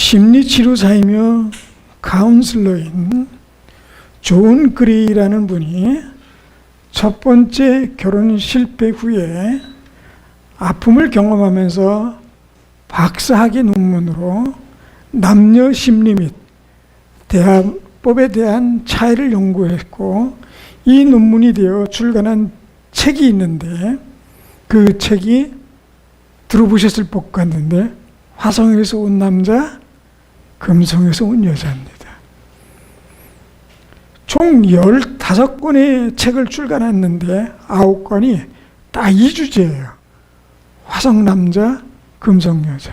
심리치료사이며 카운슬러인 존 그레이라는 분이 첫 번째 결혼 실패 후에 아픔을 경험하면서 박사학위 논문으로 남녀 심리 및 대화법에 대한 차이를 연구했고, 이 논문이 되어 출간한 책이 있는데, 그 책이 들어보셨을 것 같는데, 화성에서 온 남자, 금성에서 온 여자입니다. 총 15권의 책을 출간했는데 9권이 다 이 주제예요. 화성 남자, 금성 여자.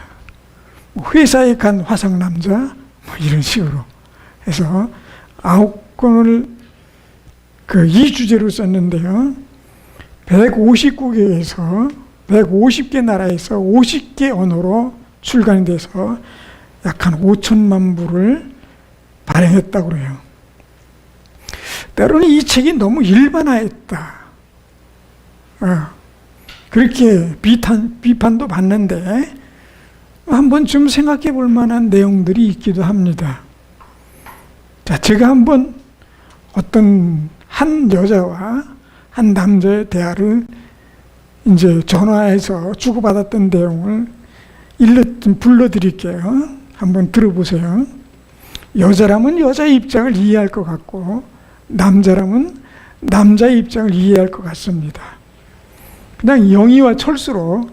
회사에 간 화성 남자, 이런 식으로 해서 9권을 이 주제로 썼는데요. 150국에서 150개 나라에서 50개 언어로 출간이 돼서 약 한 5천만 부를 발행했다고 그래요. 때로는 이 책이 너무 일반화했다, 그렇게 비판도 받는데, 한번 좀 생각해 볼 만한 내용들이 있기도 합니다. 자, 제가 한번 어떤 한 여자와 한 남자의 대화를 이제 전화해서 주고받았던 내용을 불러드릴게요. 한번 들어보세요. 여자라면 여자의 입장을 이해할 것 같고, 남자라면 남자의 입장을 이해할 것 같습니다. 그냥 영희와 철수로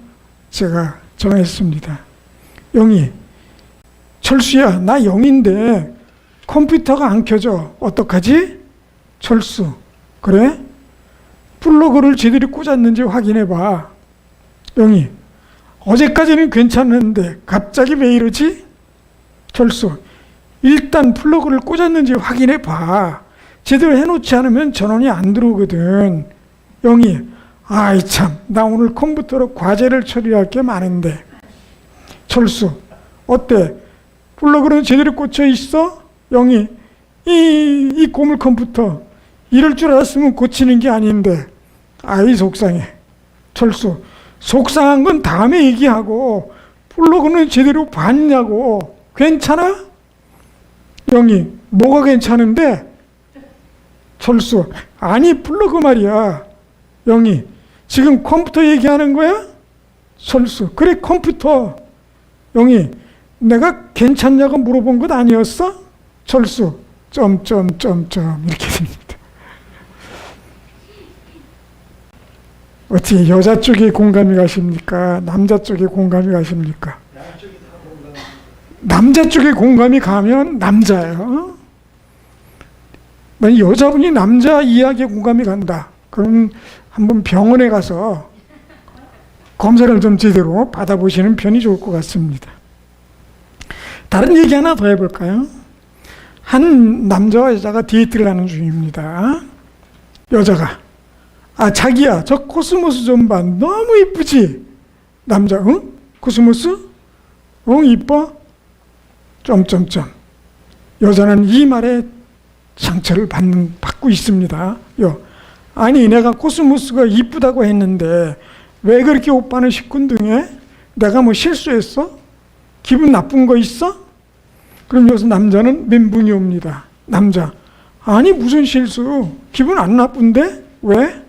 제가 정했습니다. 영희, 철수야, 나 영희인데 컴퓨터가 안 켜져. 어떡하지? 철수, 그래? 플러그를 제대로 꽂았는지 확인해봐. 영희, 어제까지는 괜찮았는데 갑자기 왜 이러지? 철수, 일단 플러그를 꽂았는지 확인해봐. 제대로 해놓지 않으면 전원이 안 들어오거든. 영희, 아이 참, 나 오늘 컴퓨터로 과제를 처리할 게 많은데. 철수, 어때? 플러그는 제대로 꽂혀 있어? 영희, 이 고물 컴퓨터 이럴 줄 알았으면 고치는 게 아닌데. 아이 속상해. 철수, 속상한 건 다음에 얘기하고 플러그는 제대로 봤냐고. 괜찮아? 영희, 뭐가 괜찮은데? 철수, 아니 플러그 말이야. 영희, 지금 컴퓨터 얘기하는 거야? 철수, 그래 컴퓨터. 영희, 내가 괜찮냐고 물어본 것 아니었어? 철수, 이렇게 됩니다. 어떻게 여자 쪽에 공감이 가십니까? 남자 쪽에 공감이 가십니까? 남자 쪽에 공감이 가면 남자예요. 만약 여자분이 남자 이야기에 공감이 간다, 그럼 한번 병원에 가서 검사를 좀 제대로 받아보시는 편이 좋을 것 같습니다. 다른 얘기 하나 더 해볼까요? 한 남자와 여자가 데이트를 하는 중입니다. 여자가, 자기야, 저 코스모스 좀 봐. 너무 이쁘지? 남자, 응? 코스모스? 응, 이뻐? 여자는 이 말에 상처를 받고 있습니다. 아니, 내가 코스모스가 이쁘다고 했는데 왜 그렇게 오빠는 시큰둥해? 내가 뭐 실수했어? 기분 나쁜 거 있어? 그럼 여기서 남자는 멘붕이 옵니다. 남자, 아니 무슨 실수? 기분 안 나쁜데? 왜?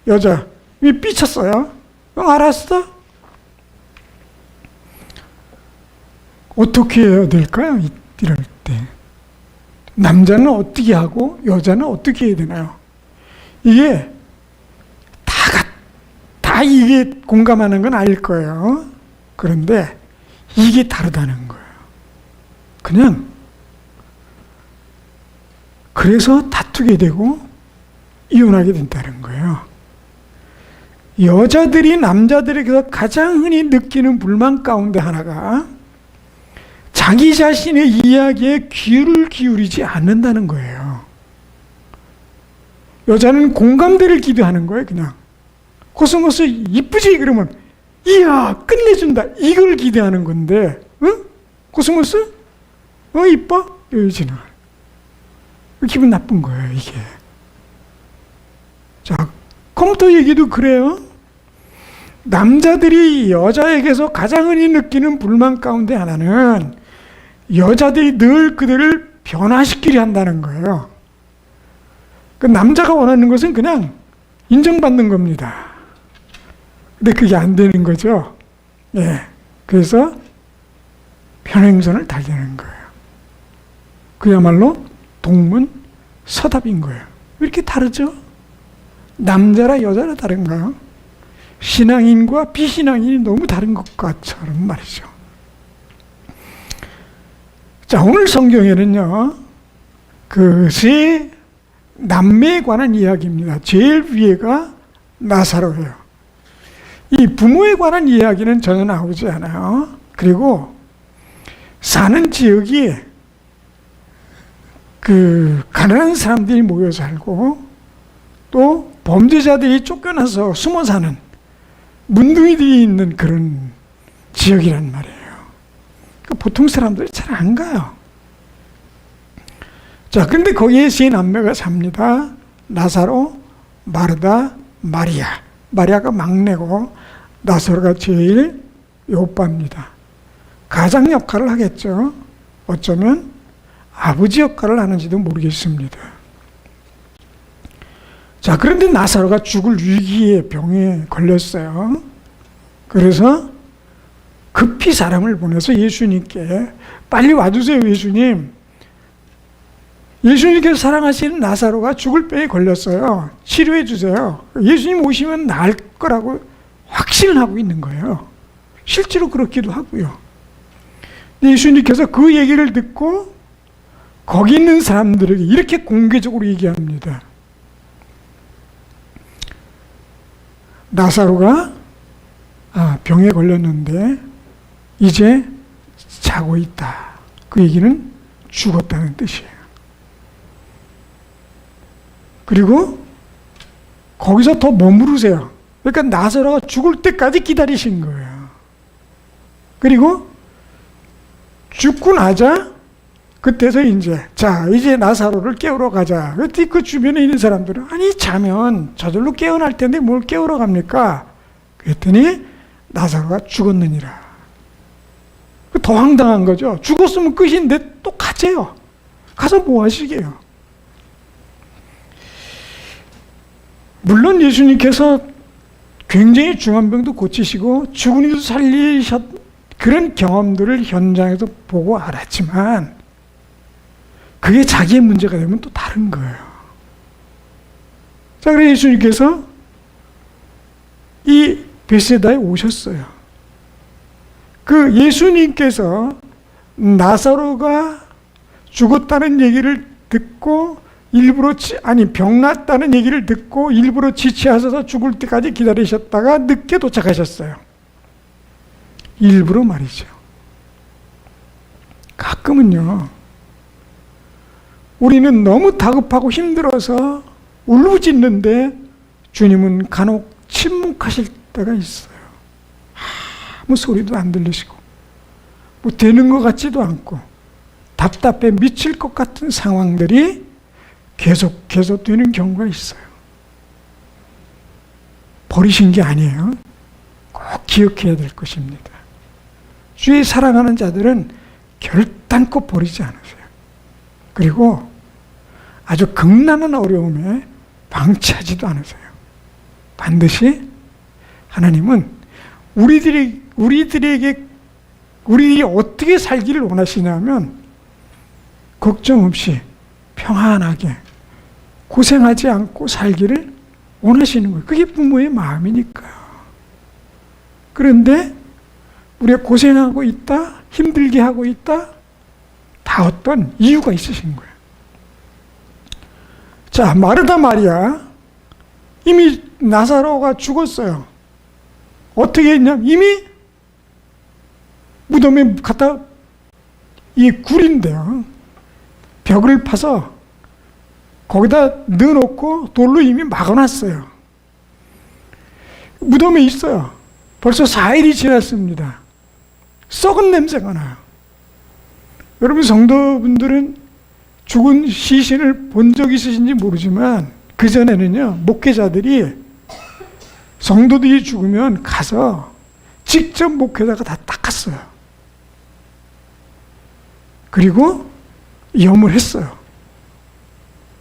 여자, 왜 삐쳤어요? 알았어? 어떻게 해야 될까요? 이럴 때 남자는 어떻게 하고 여자는 어떻게 해야 되나요? 이게 다 이게 공감하는 건 아닐 거예요. 그런데 이게 다르다는 거예요. 그냥 그래서 다투게 되고 이혼하게 된다는 거예요. 여자들이 남자들에게서 가장 흔히 느끼는 불만 가운데 하나가 자기 자신의 이야기에 귀를 기울이지 않는다는 거예요. 여자는 공감대를 기대하는 거예요. 그냥 코스모스 이쁘지? 그러면 이야 끝내준다, 이걸 기대하는 건데, 응? 코스모스? 이뻐? 이러지는 기분 나쁜 거예요, 이게. 자, 컴퓨터 얘기도 그래요. 남자들이 여자에게서 가장 흔히 느끼는 불만 가운데 하나는 여자들이 늘 그들을 변화시키려 한다는 거예요. 그 남자가 원하는 것은 그냥 인정받는 겁니다. 근데 그게 안 되는 거죠. 예. 그래서 편행선을 달리는 거예요. 그야말로 동문서답인 거예요. 왜 이렇게 다르죠? 남자라 여자라 다른가요? 신앙인과 비신앙인이 너무 다른 것과처럼 말이죠. 자, 오늘 성경에는요, 세 남매에 관한 이야기입니다. 제일 위에가 나사로예요. 이 부모에 관한 이야기는 전혀 나오지 않아요. 그리고 사는 지역이 가난한 사람들이 모여 살고 또 범죄자들이 쫓겨나서 숨어 사는 문둥이들이 있는 그런 지역이란 말이에요. 보통 사람들이 잘 안 가요. 자, 근데 거기에 세 남매가 삽니다. 나사로, 마르다, 마리아. 마리아가 막내고 나사로가 제일 오빠입니다. 가장 역할을 하겠죠. 어쩌면 아버지 역할을 하는지도 모르겠습니다. 자, 그런데 나사로가 죽을 위기에 병에 걸렸어요. 그래서 급히 사람을 보내서 예수님께 빨리 와주세요, 예수님. 예수님께서 사랑하시는 나사로가 죽을 병에 걸렸어요. 치료해 주세요. 예수님 오시면 나을 거라고 확신을 하고 있는 거예요. 실제로 그렇기도 하고요. 예수님께서 그 얘기를 듣고 거기 있는 사람들에게 이렇게 공개적으로 얘기합니다. 나사로가 병에 걸렸는데 이제 자고 있다. 그 얘기는 죽었다는 뜻이에요. 그리고 거기서 더 머무르세요. 그러니까 나사로가 죽을 때까지 기다리신 거예요. 그리고 죽고 나자 그때서 이제 나사로를 깨우러 가자. 그때 그 주변에 있는 사람들은 아니 자면 저절로 깨어날 텐데 뭘 깨우러 갑니까? 그랬더니 나사로가 죽었느니라. 더 황당한 거죠. 죽었으면 끝인데 또 가재요. 가서 뭐 하시게요? 물론 예수님께서 굉장히 중한 병도 고치시고 죽은 이도 살리셨 그런 경험들을 현장에서 보고 알았지만 그게 자기의 문제가 되면 또 다른 거예요. 자, 그래서 예수님께서 이 베세다에 오셨어요. 그 예수님께서 나사로가 죽었다는 얘기를 듣고 병 났다는 얘기를 듣고 일부러 지체하셔서 죽을 때까지 기다리셨다가 늦게 도착하셨어요. 일부러 말이죠. 가끔은요, 우리는 너무 다급하고 힘들어서 울부짖는데 주님은 간혹 침묵하실 때가 있어요. 아무 소리도 안 들리시고 뭐 되는 것 같지도 않고 답답해 미칠 것 같은 상황들이 계속 되는 경우가 있어요. 버리신 게 아니에요. 꼭 기억해야 될 것입니다. 주의 사랑하는 자들은 결단코 버리지 않으세요. 그리고 아주 극난한 어려움에 방치하지도 않으세요. 반드시 하나님은 우리들이 어떻게 살기를 원하시냐면 걱정 없이 평안하게 고생하지 않고 살기를 원하시는 거예요. 그게 부모의 마음이니까요. 그런데 우리가 고생하고 있다, 힘들게 하고 있다, 다 어떤 이유가 있으신 거예요. 자, 마르다 마리아, 이미 나사로가 죽었어요. 어떻게 했냐면 이미 무덤에 갖다 이 굴인데요. 벽을 파서 거기다 넣어놓고 돌로 이미 막아놨어요. 무덤에 있어요. 벌써 4일이 지났습니다. 썩은 냄새가 나요. 여러분 성도분들은 죽은 시신을 본 적 있으신지 모르지만 그전에는요, 목회자들이 성도들이 죽으면 가서 직접 목회자가 다 닦았어요. 그리고 염을 했어요.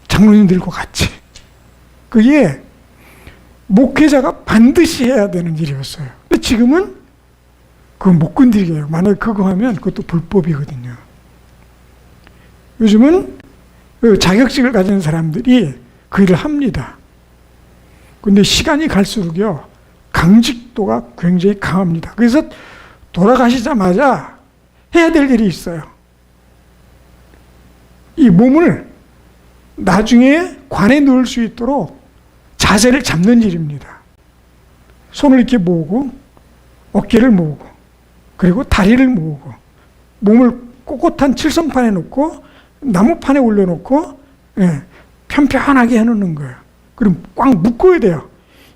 장로님들과 같이. 그게 목회자가 반드시 해야 되는 일이었어요. 근데 지금은 그거 못 건드리게 해요. 만약에 그거 하면 그것도 불법이거든요. 요즘은 그 자격증을 가진 사람들이 그 일을 합니다. 근데 시간이 갈수록요, 강직도가 굉장히 강합니다. 그래서 돌아가시자마자 해야 될 일이 있어요. 이 몸을 나중에 관에 넣을 수 있도록 자세를 잡는 일입니다. 손을 이렇게 모으고, 어깨를 모으고, 그리고 다리를 모으고, 몸을 꼿꼿한 칠성판에 놓고, 나무판에 올려놓고, 편편하게 해놓는 거예요. 그럼 꽉 묶어야 돼요.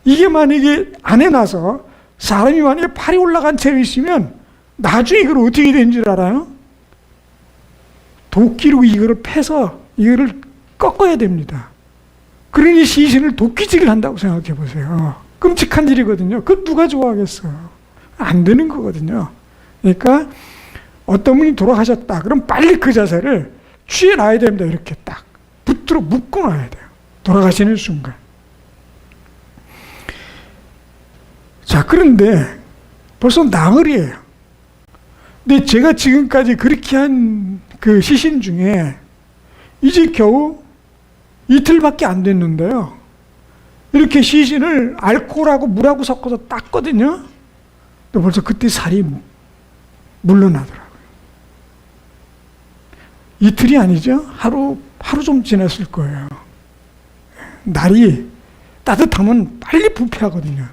이게 만약에 안 해놔서 사람이 만약에 팔이 올라간 채로 있으면 나중에 이걸 어떻게 된 줄 알아요? 도끼로 이거를 패서 이거를 꺾어야 됩니다. 그러니 시신을 도끼질을 한다고 생각해 보세요. 끔찍한 일이거든요. 그걸 누가 좋아하겠어요? 안 되는 거거든요. 그러니까 어떤 분이 돌아가셨다. 그럼 빨리 그 자세를 취해놔야 됩니다. 이렇게 딱 붙들어 묶어놔야 돼요. 돌아가시는 순간. 자, 그런데 벌써 나흘이에요. 근데 제가 지금까지 그렇게 한 그 시신 중에 이제 겨우 이틀밖에 안 됐는데요. 이렇게 시신을 알코올하고 물하고 섞어서 땄거든요. 근데 벌써 그때 살이 물러나더라고요. 이틀이 아니죠. 하루 좀 지났을 거예요. 날이 따뜻하면 빨리 부패하거든요.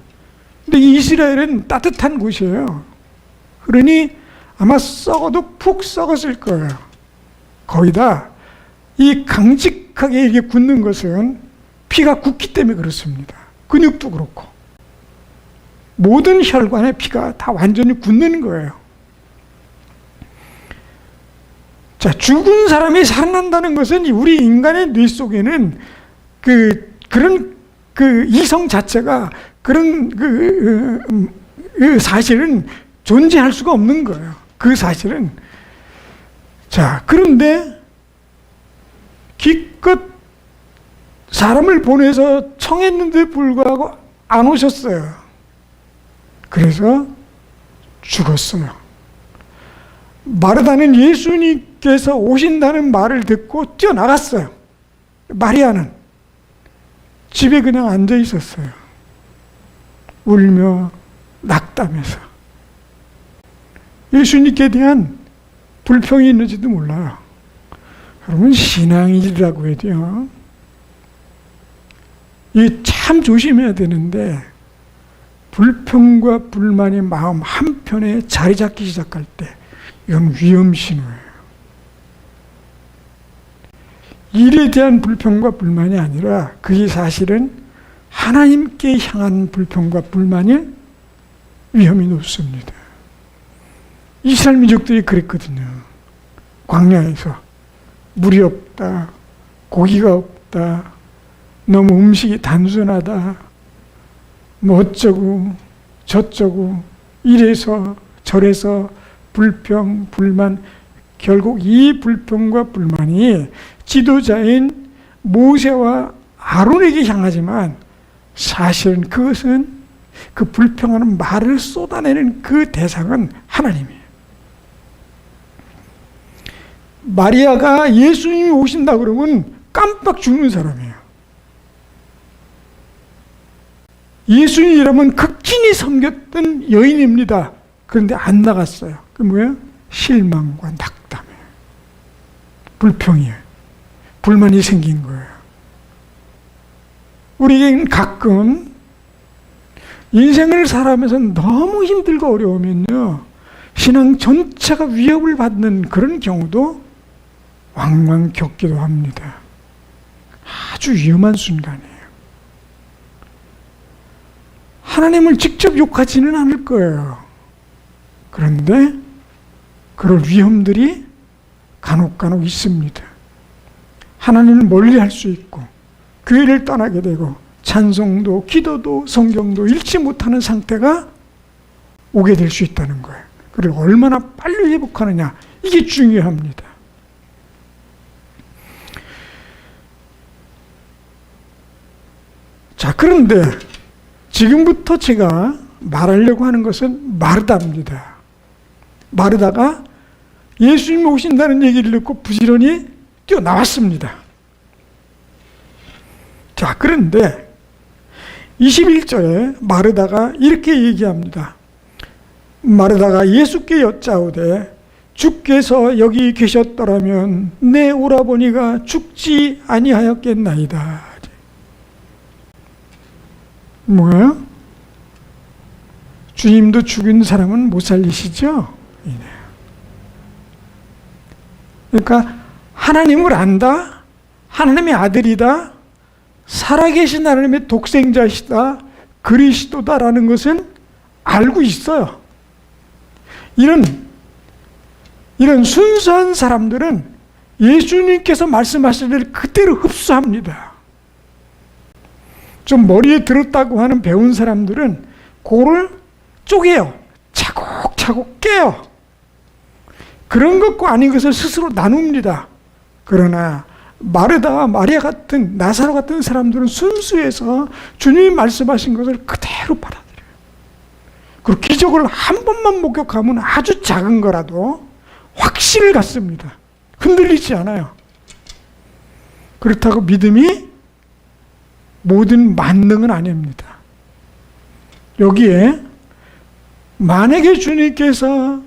근데 이스라엘은 따뜻한 곳이에요. 그러니 아마 썩어도 푹 썩었을 거예요. 거의 다 이 강직하게 이렇게 굳는 것은 피가 굳기 때문에 그렇습니다. 근육도 그렇고. 모든 혈관의 피가 다 완전히 굳는 거예요. 자, 죽은 사람이 살아난다는 것은 우리 인간의 뇌 속에는 그런 이성 자체가 그런 사실은 존재할 수가 없는 거예요. 그 사실은. 자, 그런데 기껏 사람을 보내서 청했는데 불구하고 안 오셨어요. 그래서 죽었어요. 마르다는 예수님께서 오신다는 말을 듣고 뛰어나갔어요. 마리아는 집에 그냥 앉아 있었어요. 울며 낙담해서. 예수님께 대한 불평이 있는지도 몰라요. 여러분, 신앙이라고 해야 돼요. 이 참 조심해야 되는데, 불평과 불만의 마음 한편에 자리 잡기 시작할 때 이건 위험 신호예요. 일에 대한 불평과 불만이 아니라 그게 사실은 하나님께 향한 불평과 불만일 위험이 높습니다. 이스라엘 민족들이 그랬거든요. 광야에서 물이 없다, 고기가 없다, 너무 음식이 단순하다, 뭐 어쩌고 저쩌고 이래서 저래서 불평, 불만, 결국 이 불평과 불만이 지도자인 모세와 아론에게 향하지만 사실은 그것은 그 불평하는 말을 쏟아내는 그 대상은 하나님이에요. 마리아가 예수님이 오신다 그러면 깜빡 죽는 사람이에요. 예수님이라면 극진히 섬겼던 여인입니다. 그런데 안 나갔어요. 그 뭐예요? 실망과 낙담이에요. 불평이에요. 불만이 생긴 거예요. 우리는 가끔 인생을 살아가면서 너무 힘들고 어려우면요, 신앙 전체가 위협을 받는 그런 경우도 왕왕 겪기도 합니다. 아주 위험한 순간이에요. 하나님을 직접 욕하지는 않을 거예요. 그런데 그럴 위험들이 간혹 있습니다. 하나님을 멀리할 수 있고 교회를 떠나게 되고 찬송도 기도도 성경도 읽지 못하는 상태가 오게 될 수 있다는 거예요. 그걸 얼마나 빨리 회복하느냐, 이게 중요합니다. 자, 그런데 지금부터 제가 말하려고 하는 것은 마르다입니다. 마르다가 예수님이 오신다는 얘기를 듣고 부지런히 뛰어나왔습니다. 자, 그런데 21절에 마르다가 이렇게 얘기합니다. 마르다가 예수께 여짜오되 주께서 여기 계셨더라면 내 오라버니가 죽지 아니하였겠나이다. 뭐예요? 주님도 죽은 사람은 못 살리시죠? 그러니까 하나님을 안다, 하나님의 아들이다, 살아계신 하나님의 독생자시다, 그리스도다라는 것은 알고 있어요. 이런 순수한 사람들은 예수님께서 말씀하신 대로 그대로 흡수합니다. 좀 머리에 들었다고 하는 배운 사람들은 그거를 쪼개요. 차곡차곡 깨요. 그런 것과 아닌 것을 스스로 나눕니다. 그러나 마르다와 마리아 같은 나사로 같은 사람들은 순수해서 주님이 말씀하신 것을 그대로 받아들여요. 그리고 기적을 한 번만 목격하면 아주 작은 거라도 확신을 갖습니다. 흔들리지 않아요. 그렇다고 믿음이 모든 만능은 아닙니다. 여기에 만약에 주님께서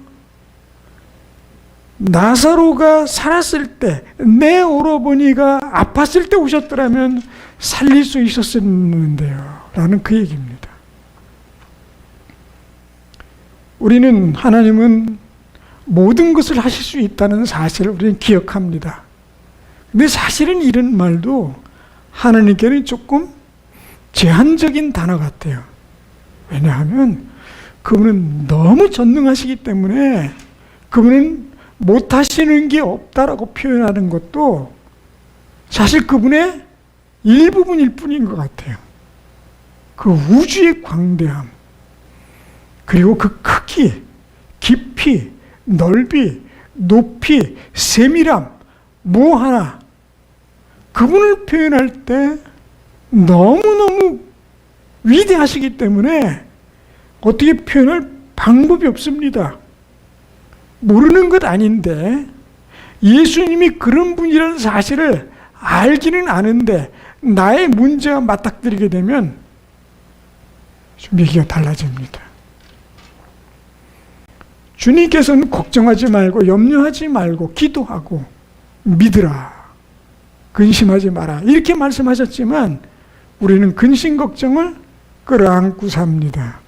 나사로가 살았을 때, 내 오라버니가 아팠을 때 오셨더라면 살릴 수 있었는데요 라는 그 얘기입니다. 우리는 하나님은 모든 것을 하실 수 있다는 사실을 우리는 기억합니다. 근데 사실은 이런 말도 하나님께는 조금 제한적인 단어 같아요. 왜냐하면 그분은 너무 전능하시기 때문에 그분은 못하시는 게 없다라고 표현하는 것도 사실 그분의 일부분일 뿐인 것 같아요. 그 우주의 광대함, 그리고 그 크기, 깊이, 넓이, 높이, 세밀함, 뭐 하나 그분을 표현할 때 너무너무 위대하시기 때문에 어떻게 표현할 방법이 없습니다. 모르는 것 아닌데 예수님이 그런 분이라는 사실을 알기는 아는데 나의 문제와 맞닥뜨리게 되면 좀 얘기가 달라집니다. 주님께서는 걱정하지 말고 염려하지 말고 기도하고 믿으라, 근심하지 마라 이렇게 말씀하셨지만 우리는 근심 걱정을 끌어안고 삽니다.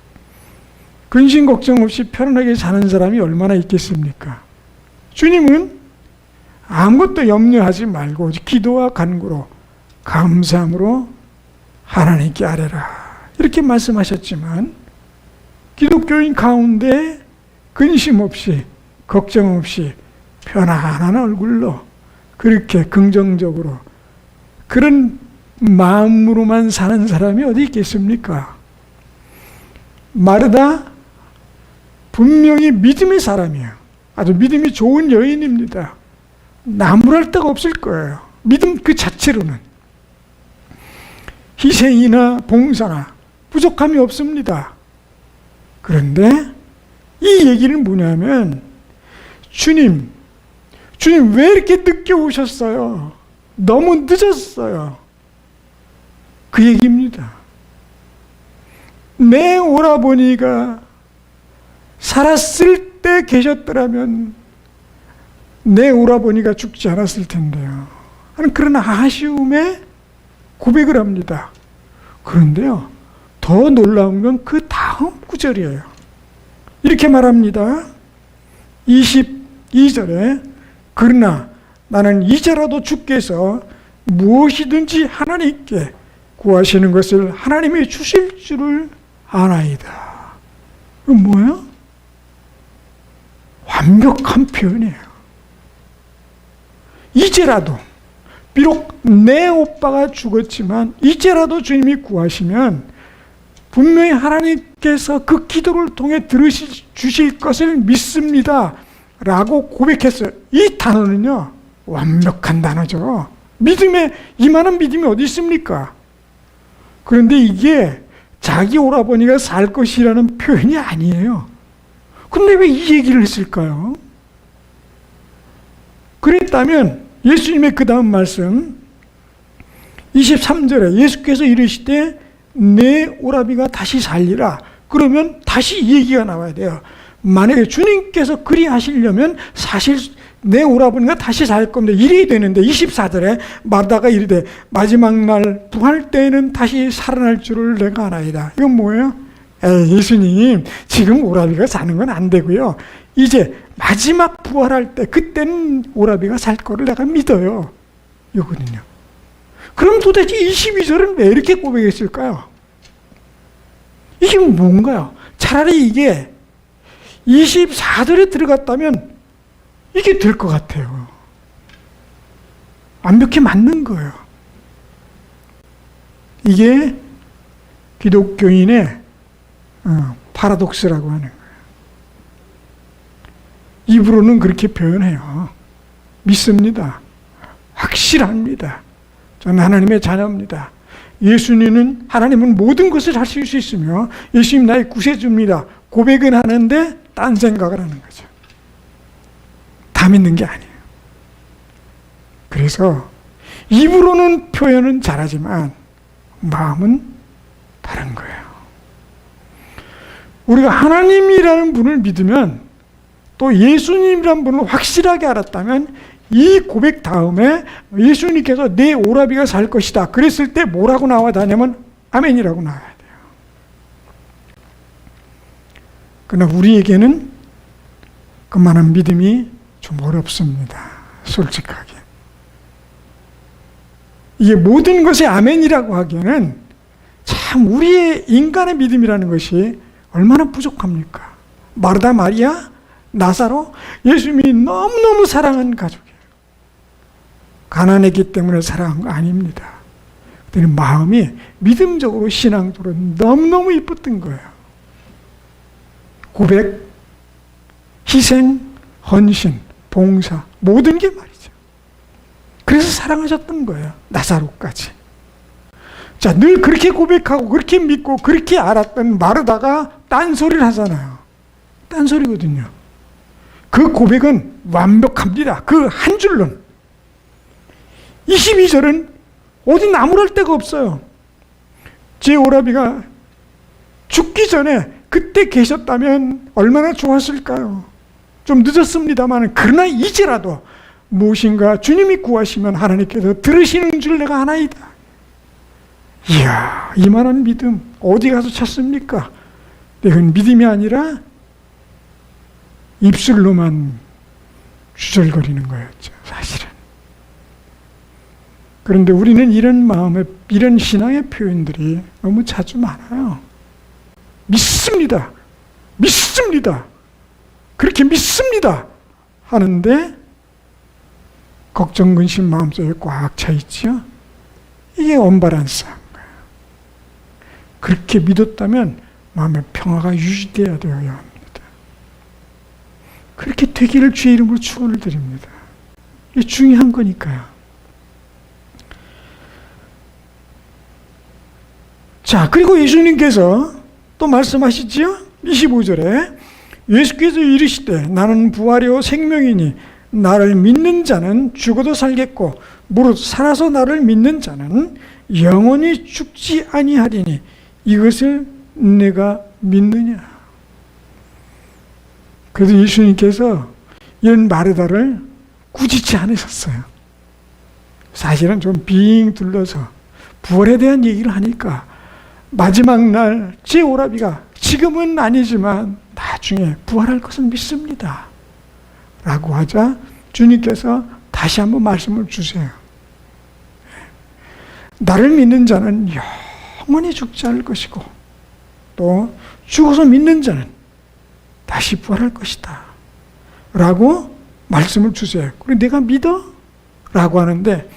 근심 걱정 없이 편안하게 사는 사람이 얼마나 있겠습니까? 주님은 아무것도 염려하지 말고 기도와 간구로 감사함으로 하나님께 아뢰라 이렇게 말씀하셨지만 기독교인 가운데 근심 없이 걱정 없이 편안한 얼굴로 그렇게 긍정적으로 그런 마음으로만 사는 사람이 어디 있겠습니까? 마르다 분명히 믿음의 사람이에요. 아주 믿음이 좋은 여인입니다. 나무랄 데가 없을 거예요. 믿음 그 자체로는 희생이나 봉사나 부족함이 없습니다. 그런데 이 얘기는 뭐냐면 주님 왜 이렇게 늦게 오셨어요? 너무 늦었어요. 그 얘기입니다. 내 오라버니가 살았을 때 계셨더라면 내 오라버니가 죽지 않았을 텐데요. 하는 그런 아쉬움에 고백을 합니다. 그런데요, 더 놀라운 건 그 다음 구절이에요. 이렇게 말합니다. 22절에 그러나 나는 이제라도 주께서 무엇이든지 하나님께 구하시는 것을 하나님이 주실 줄을 아나이다. 이건 뭐예요? 완벽한 표현이에요. 이제라도 비록 내 오빠가 죽었지만 이제라도 주님이 구하시면 분명히 하나님께서 그 기도를 통해 주실 것을 믿습니다 라고 고백했어요. 이 단어는요 완벽한 단어죠. 믿음에 이만한 믿음이 어디 있습니까? 그런데 이게 자기 오라버니가 살 것이라는 표현이 아니에요. 근데 왜 이 얘기를 했을까요? 그랬다면 예수님의 그 다음 말씀 23절에 예수께서 이르시되 내 오라비가 다시 살리라. 그러면 다시 이 얘기가 나와야 돼요. 만약에 주님께서 그리 하시려면 사실 내 오라버니가 다시 살 겁니다. 이래야 되는데 24절에 마르다가 이르되 마지막 날 부활 때에는 다시 살아날 줄을 내가 아나이다. 이건 뭐예요? 예수님 지금 오라비가 사는 건 안 되고요. 이제 마지막 부활할 때 그때는 오라비가 살 거를 내가 믿어요. 이거거든요. 그럼 도대체 22절은 왜 이렇게 고백했을까요? 이게 뭔가요? 차라리 이게 24절에 들어갔다면 이게 될 것 같아요. 완벽히 맞는 거예요. 이게 기독교인의 파라독스라고 하는 거예요. 입으로는 그렇게 표현해요. 믿습니다. 확실합니다. 저는 하나님의 자녀입니다. 하나님은 모든 것을 하실 수 있으며 예수님 나의 구세주입니다. 고백은 하는데 딴 생각을 하는 거죠. 다 믿는 게 아니에요. 그래서 입으로는 표현은 잘하지만 마음은 다른 거예요. 우리가 하나님이라는 분을 믿으면 또 예수님이라는 분을 확실하게 알았다면 이 고백 다음에 예수님께서 내 오라비가 살 것이다. 그랬을 때 뭐라고 나와야 되냐면 아멘이라고 나와야 돼요. 그러나 우리에게는 그만한 믿음이 좀 어렵습니다. 솔직하게. 이게 모든 것에 아멘이라고 하기에는 참 우리의 인간의 믿음이라는 것이 얼마나 부족합니까? 마르다, 마리아, 나사로, 예수님이 너무너무 사랑한 가족이에요. 가난했기 때문에 사랑한 거 아닙니다. 그때 마음이 믿음적으로 신앙적으로 너무너무 이뻤던 거예요. 고백, 희생, 헌신, 봉사 모든 게 말이죠. 그래서 사랑하셨던 거예요. 나사로까지. 자, 늘 그렇게 고백하고 그렇게 믿고 그렇게 알았던 마르다가 딴소리를 하잖아요. 딴소리거든요. 그 고백은 완벽합니다. 그 한 줄론. 22절은 어디 나무랄 데가 없어요. 제 오라비가 죽기 전에 그때 계셨다면 얼마나 좋았을까요? 좀 늦었습니다만 그러나 이제라도 무엇인가 주님이 구하시면 하나님께서 들으시는 줄 내가 아나이다. 이야, 이만한 믿음 어디 가서 찾습니까? 이건 믿음이 아니라 입술로만 주절거리는 거였죠, 사실은. 그런데 우리는 이런 마음의, 이런 신앙의 표현들이 너무 자주 많아요. 믿습니다. 믿습니다. 그렇게 믿습니다. 하는데 걱정, 근심 마음속에 꽉 차 있죠. 이게 언밸런스한 거예요. 그렇게 믿었다면 마음의 평화가 유지되어야 합니다. 그렇게 되기를 주의 이름으로 축원을 드립니다. 이게 중요한 거니까요. 자, 그리고 예수님께서 또 말씀하시지요? 25절에 예수께서 이르시되 나는 부활이요 생명이니 나를 믿는 자는 죽어도 살겠고 무릇 살아서 나를 믿는 자는 영원히 죽지 아니하리니 이것을 내가 믿느냐. 그래서 예수님께서 이런 마르다를 꾸짖지 않으셨어요. 사실은 좀 빙 둘러서 부활에 대한 얘기를 하니까 마지막 날 제 오라비가 지금은 아니지만 나중에 부활할 것은 믿습니다. 라고 하자 주님께서 다시 한번 말씀을 주세요. 나를 믿는 자는 영원히 죽지 않을 것이고 또 죽어서 믿는 자는 다시 부활할 것이다. 라고 말씀을 주세요. 그리고 내가 믿어? 라고 하는데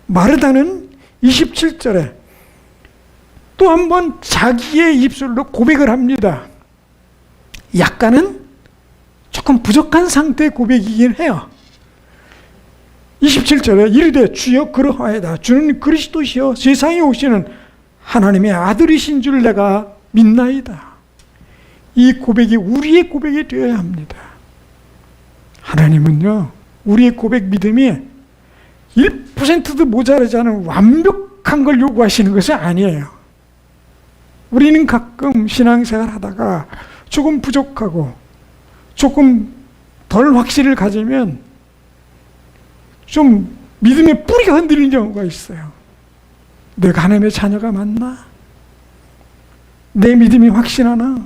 마르다는 27절에 또 한 번 자기의 입술로 고백을 합니다. 약간은 조금 부족한 상태의 고백이긴 해요. 27절에 이르되 주여 그러하이다. 주는 그리스도시여 세상에 오시는 하나님의 아들이신 줄 내가 믿나이다. 이 고백이 우리의 고백이 되어야 합니다. 하나님은요, 우리의 고백 믿음이 1%도 모자라지 않은 완벽한 걸 요구하시는 것이 아니에요. 우리는 가끔 신앙생활 하다가 조금 부족하고 조금 덜 확신을 가지면 좀 믿음의 뿌리가 흔들리는 경우가 있어요. 내가 하나님의 자녀가 맞나? 내 믿음이 확신하나?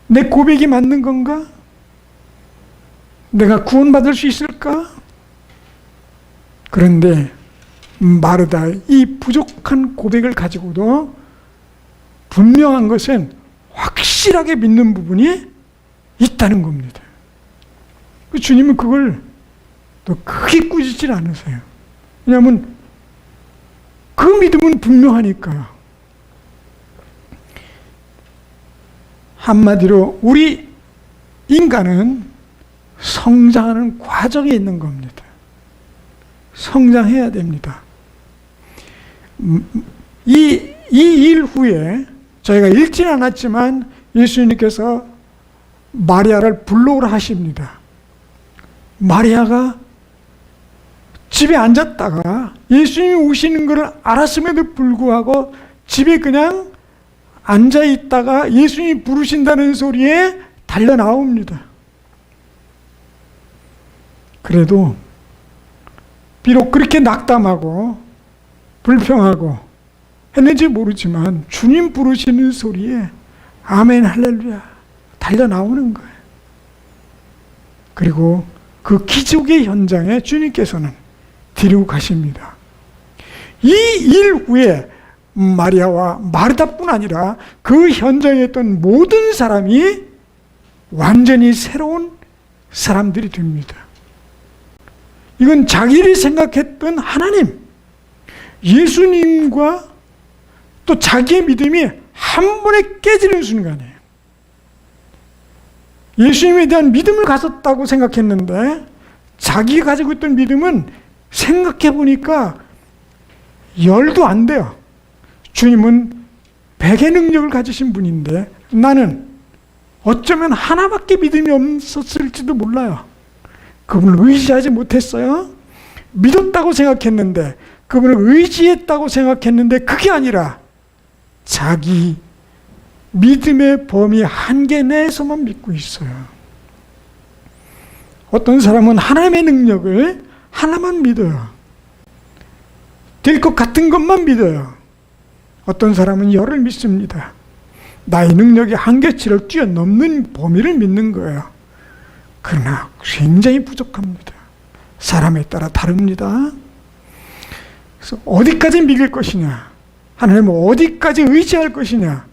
내 고백이 맞는 건가? 내가 구원받을 수 있을까? 그런데 마르다 이 부족한 고백을 가지고도 분명한 것은 확실하게 믿는 부분이 있다는 겁니다. 주님은 그걸 또 크게 꾸짖질 않으세요. 왜냐하면 그 믿음은 분명하니까요. 한마디로 우리 인간은 성장하는 과정에 있는 겁니다. 성장해야 됩니다. 이 일 후에 저희가 읽지는 않았지만 예수님께서 마리아를 불러오라 하십니다. 마리아가 집에 앉았다가 예수님이 오시는 것을 알았음에도 불구하고 집에 그냥 앉아 있다가 예수님이 부르신다는 소리에 달려 나옵니다. 그래도 비록 그렇게 낙담하고 불평하고 했는지 모르지만 주님 부르시는 소리에 아멘 할렐루야 달려 나오는 거예요. 그리고 그 기적의 현장에 주님께서는 데리고 가십니다. 이 일 후에 마리아와 마르다뿐 아니라 그 현장에 있던 모든 사람이 완전히 새로운 사람들이 됩니다. 이건 자기를 생각했던 하나님, 예수님과 또 자기의 믿음이 한 번에 깨지는 순간이에요. 예수님에 대한 믿음을 가졌다고 생각했는데 자기가 가지고 있던 믿음은 생각해 보니까 열도 안 돼요. 주님은 백의 능력을 가지신 분인데 나는 어쩌면 하나밖에 믿음이 없었을지도 몰라요. 그분을 의지하지 못했어요. 믿었다고 생각했는데, 그분을 의지했다고 생각했는데 그게 아니라 자기 믿음의 범위 한계 내에서만 믿고 있어요. 어떤 사람은 하나님의 능력을 하나만 믿어요. 될 것 같은 것만 믿어요. 어떤 사람은 열을 믿습니다. 나의 능력이 한계치를 뛰어넘는 범위를 믿는 거예요. 그러나 굉장히 부족합니다. 사람에 따라 다릅니다. 그래서 어디까지 믿을 것이냐, 하나님은 어디까지 의지할 것이냐,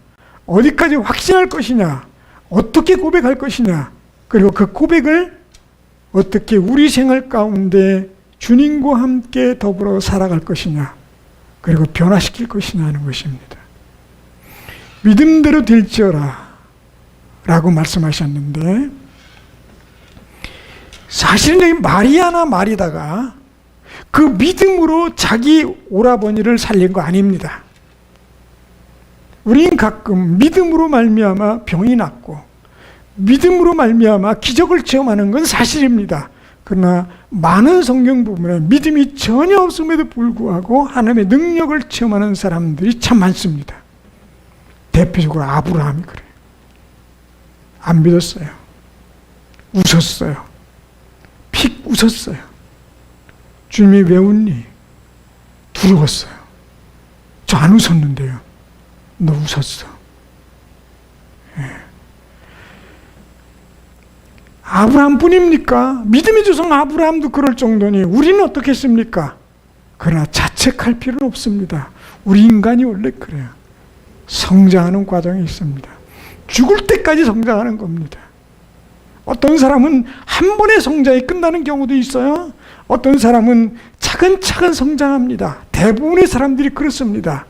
어디까지 확신할 것이냐, 어떻게 고백할 것이냐, 그리고 그 고백을 어떻게 우리 생활 가운데 주님과 함께 더불어 살아갈 것이냐, 그리고 변화시킬 것이냐 하는 것입니다. 믿음대로 될지어라 라고 말씀하셨는데, 사실은 마리아나 마리다가 그 믿음으로 자기 오라버니를 살린 거 아닙니다. 우리는 가끔 믿음으로 말미암아 병이 낫고 믿음으로 말미암아 기적을 체험하는 건 사실입니다. 그러나 많은 성경 부분에 믿음이 전혀 없음에도 불구하고 하나님의 능력을 체험하는 사람들이 참 많습니다. 대표적으로 아브라함이 그래요. 안 믿었어요. 웃었어요. 픽 웃었어요. 주님이 왜 웃니? 두려웠어요. 저 안 웃었는데요. 너 웃었어. 예. 아브라함뿐입니까? 믿음의 조상 아브라함도 그럴 정도니 우리는 어떻겠습니까? 그러나 자책할 필요는 없습니다. 우리 인간이 원래 그래요. 성장하는 과정이 있습니다. 죽을 때까지 성장하는 겁니다. 어떤 사람은 한 번에 성장이 끝나는 경우도 있어요. 어떤 사람은 차근차근 성장합니다. 대부분의 사람들이 그렇습니다.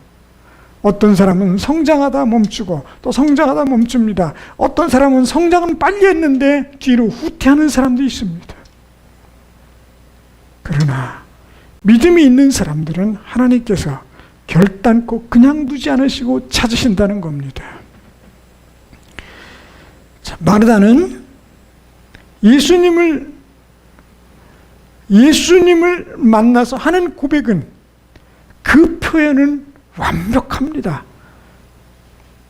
어떤 사람은 성장하다 멈추고 또 성장하다 멈춥니다. 어떤 사람은 성장은 빨리 했는데 뒤로 후퇴하는 사람도 있습니다. 그러나 믿음이 있는 사람들은 하나님께서 결단코 그냥 두지 않으시고 찾으신다는 겁니다. 자, 마르다는 예수님을 만나서 하는 고백은, 그 표현은 완벽합니다.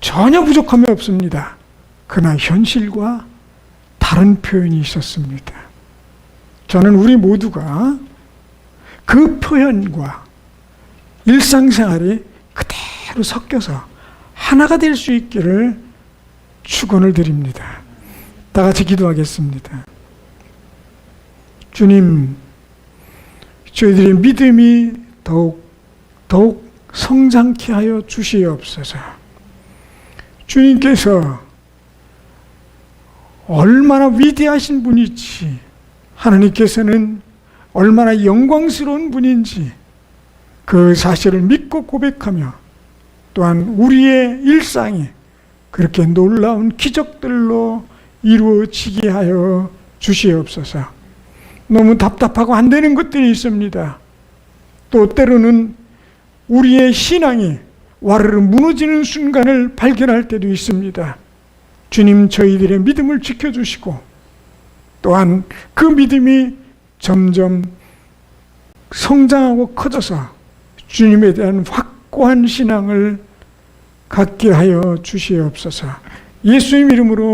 전혀 부족함이 없습니다. 그러나 현실과 다른 표현이 있었습니다. 저는 우리 모두가 그 표현과 일상생활이 그대로 섞여서 하나가 될 수 있기를 축원을 드립니다. 다 같이 기도하겠습니다. 주님, 저희들의 믿음이 더욱 성장케 하여 주시옵소서. 주님께서 얼마나 위대하신 분인지, 하나님께서는 얼마나 영광스러운 분인지 그 사실을 믿고 고백하며, 또한 우리의 일상이 그렇게 놀라운 기적들로 이루어지게 하여 주시옵소서. 너무 답답하고 안 되는 것들이 있습니다. 또 때로는 우리의 신앙이 와르르 무너지는 순간을 발견할 때도 있습니다. 주님, 저희들의 믿음을 지켜주시고, 또한 그 믿음이 점점 성장하고 커져서 주님에 대한 확고한 신앙을 갖게 하여 주시옵소서. 예수님 이름으로